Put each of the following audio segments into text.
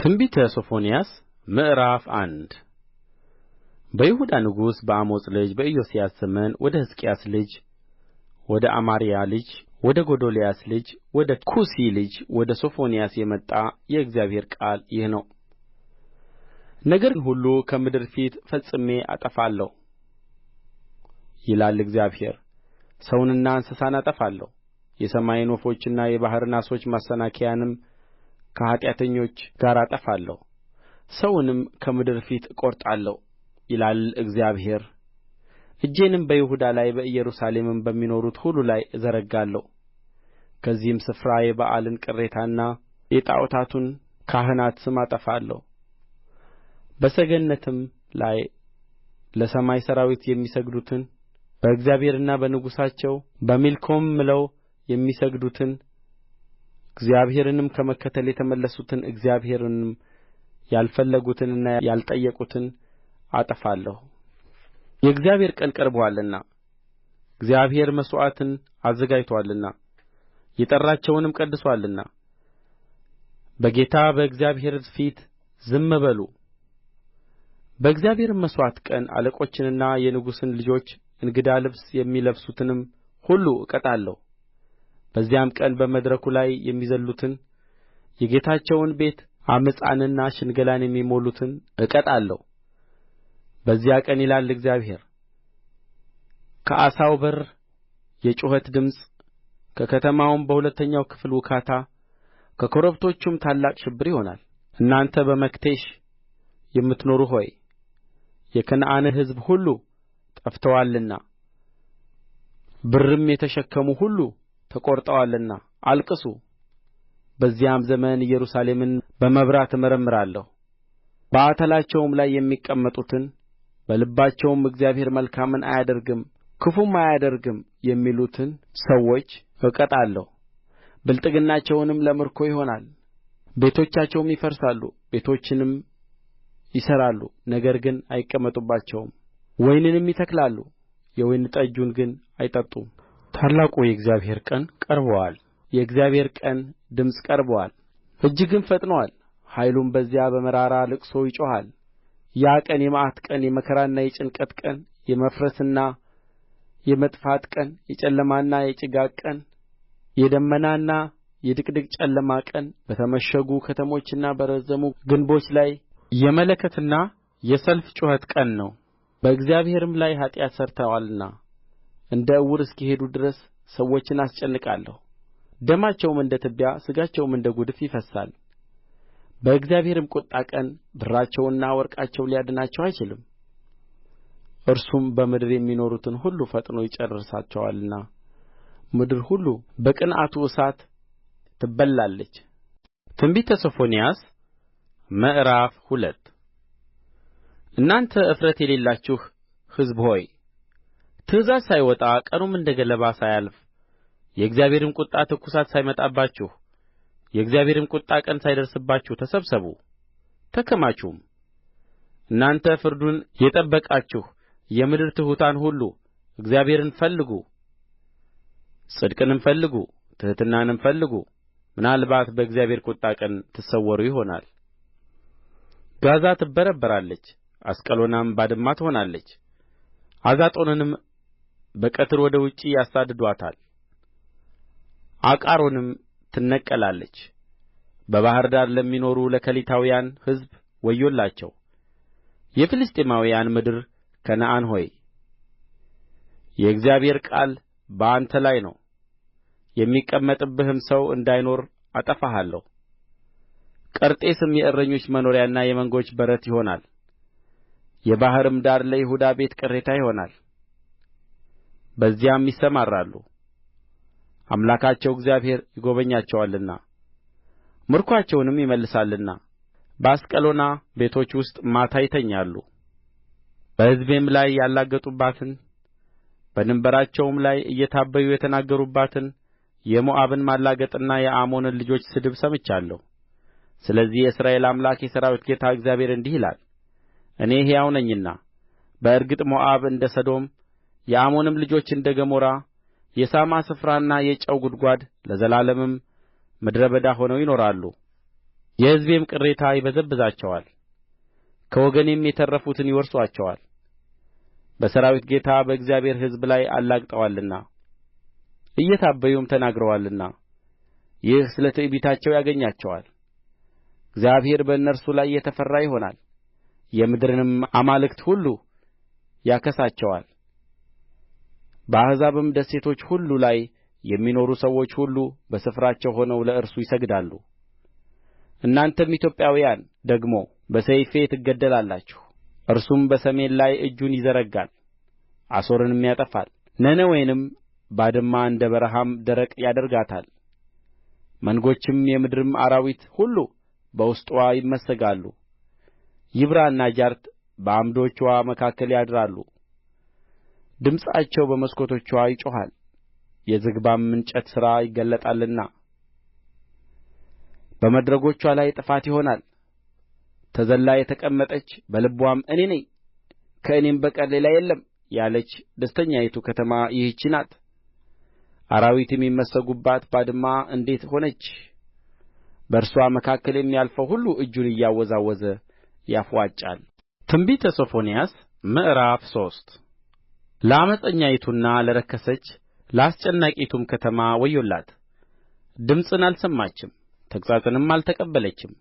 ትንቢተ ሶፎንያስ ምዕራፍ አንድ በይሁዳ ንጉሥ በአሞጽ ልጅ በኢዮስያስ ዘመን ወደ ሕዝቅያስ ልጅ ወደ አማርያ ልጅ ወደ ጎዶልያስ ልጅ ወደ ኩሲ ልጅ ወደ ሶፎንያስ የመጣ የእግዚአብሔር ቃል ይህ ነው። ነገርን ሁሉ ከምድር ፊት ፈጽሜ አጠፋለሁ ይላል እግዚአብሔር። ሰውንና እንስሳን አጠፋለሁ፣ የሰማይን ወፎችና የባሕርን ዓሦች ማሰናከያንም ከኃጢአተኞች ጋር አጠፋለሁ። ሰውንም ከምድር ፊት እቈርጣለሁ ይላል እግዚአብሔር። እጄንም በይሁዳ ላይ በኢየሩሳሌምም በሚኖሩት ሁሉ ላይ እዘረጋለሁ። ከዚህም ስፍራ የበኣልን ቅሬታና የጣዖታቱን ካህናት ስም አጠፋለሁ። በሰገነትም ላይ ለሰማይ ሠራዊት የሚሰግዱትን በእግዚአብሔርና በንጉሣቸው በሚልኮም ምለው የሚሰግዱትን እግዚአብሔርንም ከመከተል የተመለሱትን እግዚአብሔርንም ያልፈለጉትንና ያልጠየቁትን አጠፋለሁ። የእግዚአብሔር ቀን ቀርቦአልና እግዚአብሔር መሥዋዕትን አዘጋጅቶአልና የጠራቸውንም ቀድሶአልና በጌታ በእግዚአብሔር ፊት ዝም በሉ። በእግዚአብሔርም መሥዋዕት ቀን አለቆችንና የንጉሥን ልጆች እንግዳ ልብስ የሚለብሱትንም ሁሉ እቀጣለሁ። በዚያም ቀን በመድረኩ ላይ የሚዘልሉትን የጌታቸውን ቤት ዓመፃንና ሽንገላን የሚሞሉትን እቀጣለሁ። በዚያ ቀን ይላል እግዚአብሔር፣ ከዓሣው በር የጩኸት ድምፅ፣ ከከተማውም በሁለተኛው ክፍል ውካታ፣ ከኮረብቶቹም ታላቅ ሽብር ይሆናል። እናንተ በመክቴሽ የምትኖሩ ሆይ የከነዓን ሕዝብ ሁሉ ጠፍተዋልና ብርም የተሸከሙ ሁሉ ተቈርጠዋልና አልቅሱ። በዚያም ዘመን ኢየሩሳሌምን በመብራት እመረምራለሁ። በአተላቸውም ላይ የሚቀመጡትን በልባቸውም እግዚአብሔር መልካምን አያደርግም ክፉም አያደርግም የሚሉትን ሰዎች እቀጣለሁ። ብልጥግናቸውንም ለምርኮ ይሆናል። ቤቶቻቸውም ይፈርሳሉ፣ ቤቶችንም ይሠራሉ፣ ነገር ግን አይቀመጡባቸውም። ወይንንም ይተክላሉ፣ የወይን ጠጁን ግን አይጠጡም። ታላቁ የእግዚአብሔር ቀን ቀርቦአል። የእግዚአብሔር ቀን ድምፅ ቀርቦአል፣ እጅግም ፈጥኖአል። ኃይሉም በዚያ በመራራ ልቅሶ ይጮኻል። ያ ቀን የመዓት ቀን፣ የመከራና የጭንቀት ቀን፣ የመፍረስና የመጥፋት ቀን፣ የጨለማና የጭጋግ ቀን፣ የደመናና የድቅድቅ ጨለማ ቀን፣ በተመሸጉ ከተሞችና በረዘሙ ግንቦች ላይ የመለከትና የሰልፍ ጩኸት ቀን ነው። በእግዚአብሔርም ላይ ኃጢአት ሠርተዋልና እንደ ዕውር እስኪሄዱ ድረስ ሰዎችን አስጨንቃለሁ። ደማቸውም እንደ ትቢያ ሥጋቸውም እንደ ጕድፍ ይፈስሳል። በእግዚአብሔርም ቍጣ ቀን ብራቸውና ወርቃቸው ሊያድናቸው አይችልም። እርሱም በምድር የሚኖሩትን ሁሉ ፈጥኖ ይጨርሳቸዋልና ምድር ሁሉ በቅንዓቱ እሳት ትበላለች። ትንቢተ ሶፎንያስ ምዕራፍ 2 እናንተ እፍረት የሌላችሁ ሕዝብ ሆይ ትእዛዝ ሳይወጣ ቀኑም እንደ ገለባ ሳያልፍ የእግዚአብሔርም ቍጣ ትኵሳት ሳይመጣባችሁ የእግዚአብሔርም ቍጣ ቀን ሳይደርስባችሁ ተሰብሰቡ ተከማቹም። እናንተ ፍርዱን የጠበቃችሁ የምድር ትሑታን ሁሉ እግዚአብሔርን ፈልጉ፣ ጽድቅንም ፈልጉ፣ ትሕትናንም ፈልጉ። ምናልባት በእግዚአብሔር ቍጣ ቀን ትሰወሩ ይሆናል። ጋዛ ትበረበራለች፣ አስቀሎናም ባድማ ትሆናለች። አዛጦንንም በቀትር ወደ ውጭ ያሳድዱአታል፣ አቃሮንም ትነቀላለች። በባሕር ዳር ለሚኖሩ ለከሊታውያን ሕዝብ ወዮላቸው። የፍልስጥኤማውያን ምድር ከነዓን ሆይ የእግዚአብሔር ቃል በአንተ ላይ ነው። የሚቀመጥብህም ሰው እንዳይኖር አጠፋሃለሁ። ቀርጤስም የእረኞች መኖሪያና የመንጎች በረት ይሆናል። የባሕርም ዳር ለይሁዳ ቤት ቅሬታ ይሆናል። በዚያም ይሰማራሉ፣ አምላካቸው እግዚአብሔር ይጐበኛቸዋልና ምርኮአቸውንም ይመልሳልና። በአስቀሎና ቤቶች ውስጥ ማታ ይተኛሉ። በሕዝቤም ላይ ያላገጡባትን በድንበራቸውም ላይ እየታበዩ የተናገሩባትን የሞዓብን ማላገጥና የአሞንን ልጆች ስድብ ሰምቻለሁ። ስለዚህ የእስራኤል አምላክ የሠራዊት ጌታ እግዚአብሔር እንዲህ ይላል፣ እኔ ሕያው ነኝና በእርግጥ ሞዓብ እንደ ሰዶም የአሞንም ልጆች እንደ ገሞራ የሳማ ስፍራና የጨው ጕድጓድ ለዘላለምም ምድረ በዳ ሆነው ይኖራሉ። የሕዝቤም ቅሬታ ይበዘብዛቸዋል፣ ከወገኔም የተረፉትን ይወርሱአቸዋል። በሠራዊት ጌታ በእግዚአብሔር ሕዝብ ላይ አላግጠዋልና እየታበዩም ተናግረዋልና ይህ ስለ ትዕቢታቸው ያገኛቸዋል። እግዚአብሔር በእነርሱ ላይ የተፈራ ይሆናል፣ የምድርንም አማልክት ሁሉ ያከሳቸዋል። በአሕዛብም ደሴቶች ሁሉ ላይ የሚኖሩ ሰዎች ሁሉ በስፍራቸው ሆነው ለእርሱ ይሰግዳሉ። እናንተም ኢትዮጵያውያን ደግሞ በሰይፌ ትገደላላችሁ። እርሱም በሰሜን ላይ እጁን ይዘረጋል፣ አሦርንም ያጠፋል፣ ነነዌንም ባድማ እንደ በረሃም ደረቅ ያደርጋታል። መንጎችም የምድርም አራዊት ሁሉ በውስጥዋ ይመሰጋሉ። ይብራና ጃርት በዓምዶችዋ መካከል ያድራሉ። ድምፃቸው በመስኮቶችዋ ይጮኻል፣ የዝግባም እንጨት ሥራ ይገለጣልና። በመድረኮችዋ ላይ ጥፋት ይሆናል። ተዘልላ የተቀመጠች በልብዋም እኔ ነኝ ከእኔም በቀር ሌላ የለም ያለች ደስተኛይቱ ከተማ ይህች ናት። አራዊት የሚመሰጉባት ባድማ እንዴት ሆነች! በእርስዋ መካከል የሚያልፈው ሁሉ እጁን እያወዛወዘ ያፍዋጫል። ትንቢተ ሶፎንያስ ምዕራፍ 3 ለዓመፀኛይቱና ለረከሰች ለአስጨናቂይቱም ከተማ ወዮላት! ድምፅን አልሰማችም፣ ተግሣጽንም አልተቀበለችም፣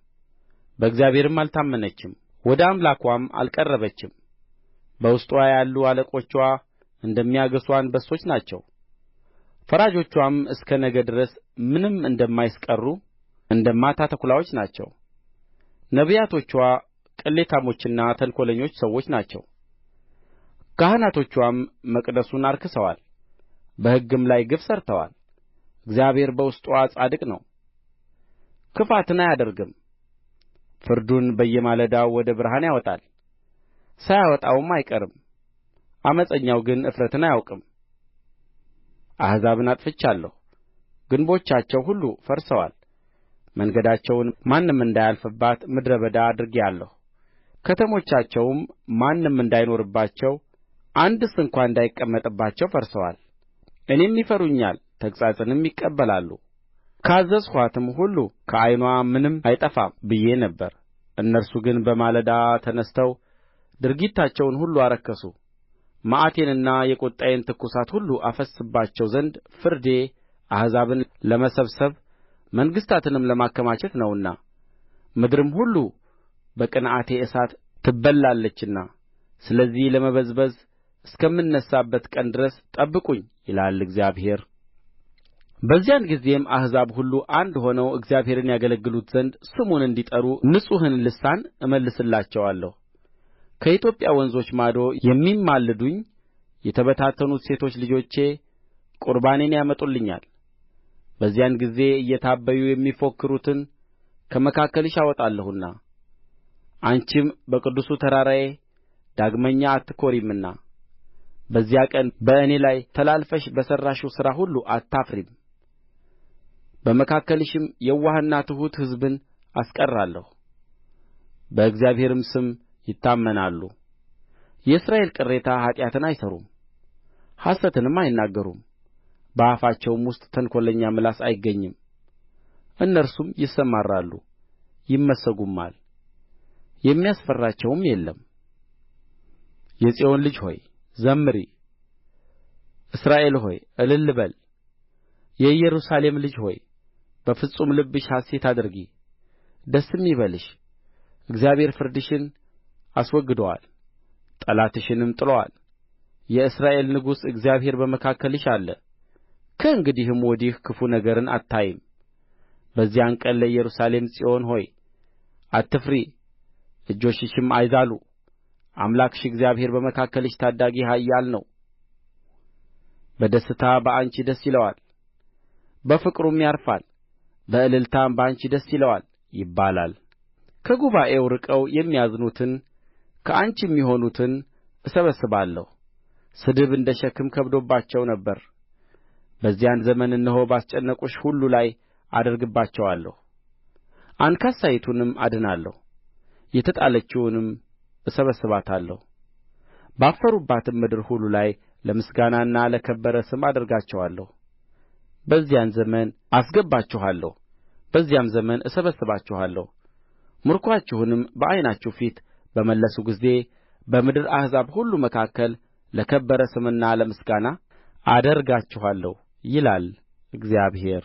በእግዚአብሔርም አልታመነችም፣ ወደ አምላክዋም አልቀረበችም። በውስጥዋ ያሉ አለቆችዋ እንደሚያገሡ አንበሶች ናቸው። ፈራጆችዋም እስከ ነገ ድረስ ምንም እንደማያስቀሩ እንደ ማታ ተኵላዎች ናቸው። ነቢያቶችዋ ቅሌታሞችና ተንኰለኞች ሰዎች ናቸው። ካህናቶችዋም መቅደሱን አርክሰዋል፣ በሕግም ላይ ግፍ ሠርተዋል። እግዚአብሔር በውስጥዋ ጻድቅ ነው፣ ክፋትን አያደርግም። ፍርዱን በየማለዳው ወደ ብርሃን ያወጣል፣ ሳያወጣውም አይቀርም። ዓመፀኛው ግን እፍረትን አያውቅም። አሕዛብን አጥፍቻለሁ፣ ግንቦቻቸው ሁሉ ፈርሰዋል። መንገዳቸውን ማንም እንዳያልፍባት ምድረ በዳ አድርጌአለሁ። ከተሞቻቸውም ማንም እንዳይኖርባቸው አንድስ እንኳ እንዳይቀመጥባቸው ፈርሰዋል። እኔም ይፈሩኛል፣ ተግሣጽንም ይቀበላሉ። ካዘዝኋትም ሁሉ ከዓይንዋ ምንም አይጠፋም ብዬ ነበር። እነርሱ ግን በማለዳ ተነሥተው ድርጊታቸውን ሁሉ አረከሱ። መዓቴንና የቍጣዬን ትኵሳት ሁሉ አፈስስባቸው ዘንድ ፍርዴ አሕዛብን ለመሰብሰብ መንግሥታትንም ለማከማቸት ነውና ምድርም ሁሉ በቅንዓቴ እሳት ትበላለችና ስለዚህ ለመበዝበዝ እስከምነሣበት ቀን ድረስ ጠብቁኝ ይላል እግዚአብሔር። በዚያን ጊዜም አሕዛብ ሁሉ አንድ ሆነው እግዚአብሔርን ያገለግሉት ዘንድ ስሙን እንዲጠሩ ንጹሕን ልሳን እመልስላቸዋለሁ። ከኢትዮጵያ ወንዞች ማዶ የሚማልዱኝ የተበታተኑት ሴቶች ልጆቼ ቍርባኔን ያመጡልኛል። በዚያን ጊዜ እየታበዩ የሚፎክሩትን ከመካከልሽ አወጣለሁና አንቺም በቅዱሱ ተራራዬ ዳግመኛ አትኰሪምና በዚያ ቀን በእኔ ላይ ተላልፈሽ በሠራሽው ሥራ ሁሉ አታፍሪም። በመካከልሽም የዋህና ትሑት ሕዝብን አስቀራለሁ፣ በእግዚአብሔርም ስም ይታመናሉ። የእስራኤል ቅሬታ ኃጢአትን አይሠሩም፣ ሐሰትንም አይናገሩም፣ በአፋቸውም ውስጥ ተንኰለኛ ምላስ አይገኝም። እነርሱም ይሰማራሉ ይመሰጉማል፣ የሚያስፈራቸውም የለም። የጽዮን ልጅ ሆይ ዘምሪ፣ እስራኤል ሆይ እልል በል። የኢየሩሳሌም ልጅ ሆይ በፍጹም ልብሽ ሐሤት አድርጊ፣ ደስም ይበልሽ። እግዚአብሔር ፍርድሽን አስወግዶአል፣ ጠላትሽንም ጥሎአል። የእስራኤል ንጉሥ እግዚአብሔር በመካከልሽ አለ። ከእንግዲህም ወዲህ ክፉ ነገርን አታይም። በዚያን ቀን ለኢየሩሳሌም ጽዮን ሆይ አትፍሪ፣ እጆችሽም አይዛሉ። አምላክሽ እግዚአብሔር በመካከልሽ ታዳጊ ኃያል ነው። በደስታ በአንቺ ደስ ይለዋል፣ በፍቅሩም ያርፋል፣ በእልልታም በአንቺ ደስ ይለዋል ይባላል። ከጉባኤው ርቀው የሚያዝኑትን ከአንቺም የሆኑትን እሰበስባለሁ። ስድብ እንደ ሸክም ከብዶባቸው ነበር። በዚያን ዘመን እነሆ ባስጨነቁሽ ሁሉ ላይ አደርግባቸዋለሁ። አንካሳይቱንም አድናለሁ፣ የተጣለችውንም እሰበስባታለሁ። ባፈሩባትም ምድር ሁሉ ላይ ለምስጋናና ለከበረ ስም አደርጋቸዋለሁ። በዚያን ዘመን አስገባችኋለሁ፣ በዚያም ዘመን እሰበስባችኋለሁ። ምርኮአችሁንም በዓይናችሁ ፊት በመለስሁ ጊዜ በምድር አሕዛብ ሁሉ መካከል ለከበረ ስምና ለምስጋና አደርጋችኋለሁ ይላል እግዚአብሔር።